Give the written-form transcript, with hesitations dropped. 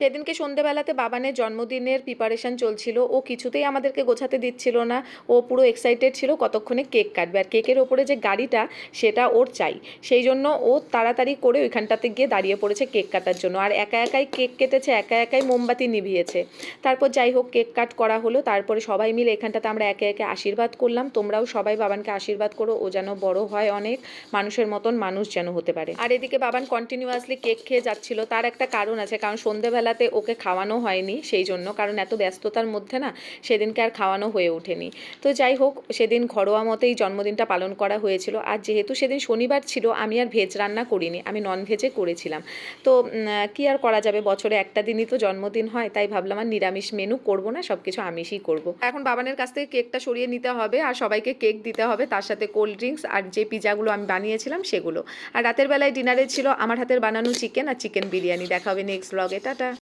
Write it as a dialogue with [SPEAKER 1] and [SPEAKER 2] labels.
[SPEAKER 1] সেদিনকে সন্ধেবেলাতে বাবানের জন্মদিনের প্রিপারেশন চলছিল, ও কিছুতেই আমাদেরকে গোছাতে দিচ্ছিল না। ও পুরো এক্সাইটেড ছিল কতক্ষণে কেক কাটবে, আর কেকের ওপরে যে গাড়িটা সেটা ওর চাই। সেই জন্য ও তাড়াতাড়ি করে ওইখানটাতে গিয়ে দাঁড়িয়ে পড়েছে কেক কাটার জন্য, আর একা একাই কেক কেটেছে, একা একাই মোমবাতি নিভিয়েছে। তারপর যাই হোক কেক কাট করা হলো, তারপরে সবাই মিলে এখানটাতে আমরা একে একে আশীর্বাদ করলাম। তোমরাও সবাই বাবানকে আশীর্বাদ করো, ও যেন বড় হয় অনেক, মানুষের মতন মানুষ যেন হতে পারে। আর এদিকে বাবান কন্টিনিউয়াসলি কেক খেয়ে যাচ্ছিল, তার একটা কারণ আছে, কারণ সন্ধেবেলাতে ওকে খাওয়ানো হয়নি সেই জন্য, কারণ এত ব্যস্ততার মধ্যে না সেদিনকে আর খাওয়ানো হয়ে ওঠেনি। তো যাই হোক সেদিন ঘরোয়া মতেই জন্মদিনটা পালন করা হয়েছিল। আর যেহেতু সেদিন শনিবার ছিল, আমি আর ভেজ রান্না করিনি, আমি নন ভেজে করেছিলাম। তো কি আর করা যাবে, বছরে একটা দিনই তো জন্মদিন হয়, তাই ভাবলাম আর নিরামিষ মেনু করব না, সব কিছু আমিষই করব। এখন বাবানের কাছ থেকে কেকটা সরিয়ে নিতে হবে আর সবাইকে কেক দিতে হবে, তার সাথে কোল্ড ড্রিঙ্কস আর যে পিজাগুলো আমি বানিয়েছিলাম সেগুলো। আর রাতের বেলায় ডিনারে ছিল আমার হাতের বানানো চিকেন আর চিকেন বিরিয়ানি। দেখা হবে নেক্সট ব্লগে, টাটা।